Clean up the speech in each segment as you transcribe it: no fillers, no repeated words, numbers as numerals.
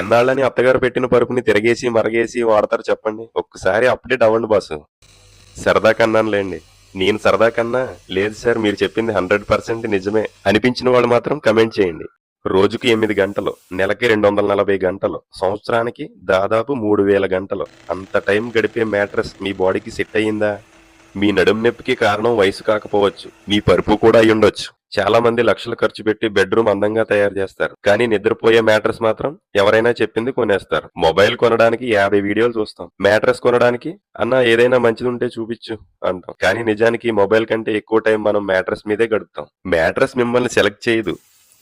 ఎన్నాళ్ళని అత్తగారు పెట్టిన పరుపుని తిరగేసి మరగేసి వాడతారు చెప్పండి? ఒక్కసారి అప్డేట్ అవ్వండి బాసు. సరదా కన్నానులేండి. నేను సరదా కన్నా లేదు సార్ మీరు చెప్పింది 100% నిజమే అనిపించిన వాళ్ళు మాత్రం కమెంట్ చేయండి. రోజుకి 8 గంటలు, నెలకి 240 గంటలు, సంవత్సరానికి దాదాపు 3000 గంటలు. అంత టైం గడిపే మ్యాట్రెస్ మీ బాడీకి సెట్ అయ్యిందా? మీ నడుం నొప్పికి కారణం వయసు కాకపోవచ్చు, మీ పరుపు కూడా అయ్యుండొచ్చు. చాలా మంది లక్షలు ఖర్చు పెట్టి బెడ్రూమ్ అందంగా తయారు చేస్తారు, కానీ నిద్రపోయే మ్యాట్రెస్ మాత్రం ఎవరైనా చెప్పింది కొనేస్తారు. మొబైల్ కొనడానికి 50 వీడియోలు చూస్తాం, మ్యాట్రెస్ కొనడానికి అన్నా ఏదైనా మంచిది ఉంటే చూపించు అంటాం. కానీ నిజానికి మొబైల్ కంటే ఎక్కువ టైం మనం మ్యాట్రెస్ మీదే గడుపుతాం. మ్యాట్రెస్ మిమ్మల్ని సెలెక్ట్ చేయదు,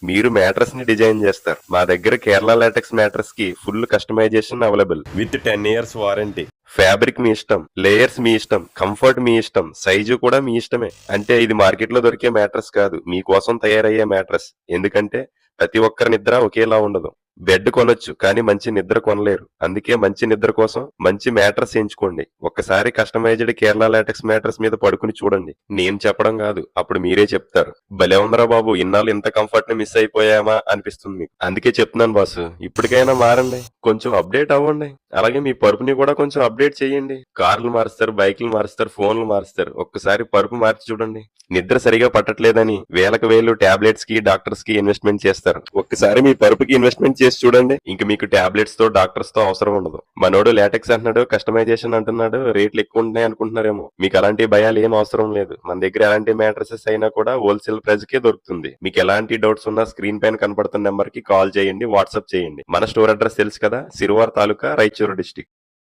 మీరు మ్యాట్రెస్ ని డిజైన్ చేస్తారు. మా దగ్గర కేరళ లాటెక్స్ మ్యాట్రెస్ కి full customisation available with 10 years warranty. Fabric మీ ఇష్టం, లేయర్స్ మీ ఇష్టం, కంఫర్ట్ మీ ఇష్టం, సైజు కూడా మీ ఇష్టమే. అంటే ఇది మార్కెట్ లో దొరికే మ్యాట్రెస్ కాదు, మీకోసం తయారయ్యే మ్యాట్రెస్. ఎందుకంటే ప్రతి ఒక్కరి నిద్ర ఒకేలా ఉండదు. బెడ్ కొనొచ్చు, కానీ మంచి నిద్ర కొనలేరు. అందుకే మంచి నిద్ర కోసం మంచి మ్యాట్రెస్ ఎంచుకోండి. ఒక్కసారి కస్టమైజ్డ్ కేరళ లాటెక్స్ మ్యాట్రెస్ మీద పడుకుని చూడండి. నేను చెప్పడం కాదు, అప్పుడు మీరే చెప్తారు, భలే ఉందరా బాబు, ఇన్నాళ్ళు ఇంత కంఫర్ట్ ని మిస్ అయిపోయామా అనిపిస్తుంది మీకు. అందుకే చెప్తున్నాను బాసు, ఇప్పటికైనా మారండి, కొంచెం అప్డేట్ అవ్వండి. అలాగే మీ పరుపుని కూడా కొంచెం అప్డేట్ చేయండి. కార్లు మారుస్తారు, బైక్లు మారుస్తారు, ఫోన్లు మారుస్తారు, ఒక్కసారి పరుపు మార్చి చూడండి. నిద్ర సరిగా పట్టట్లేదని వేలకు వేలు టాబ్లెట్స్ కి డాక్టర్స్ కి ఇన్వెస్ట్మెంట్ చేస్తారు. ఒక్కసారి మీ పరుపుకి ఇన్వెస్ట్మెంట్ చేసి చూడండి, ఇంక మీకు టాబ్లెట్స్ తో డాక్టర్స్ తో అవసరం ఉండదు. మనోడు లాటెక్స్ అంటున్నాడు, కస్టమైజేషన్ అంటున్నాడు, రేట్లు ఎక్కువ ఉంటున్నాయి అనుకుంటున్నారేమో. మీకు అలాంటి భయాలు ఏం అవసరం లేదు. మన దగ్గర ఎలాంటి మ్యాట్రసెస్ అయినా కూడా హోల్సేల్ ప్రైస్ కే దొరుకుతుంది. మీకు ఎలాంటి డౌట్స్ ఉన్నా స్క్రీన్ పైన కనపడుతున్న నెంబర్ కి కాల్ చేయండి, వాట్సాప్ చేయండి. మన స్టోర్ అడ్రస్ తెలుసు కదా, సిరువార్ తాలూకా, రాయచూరు డిస్టిక్.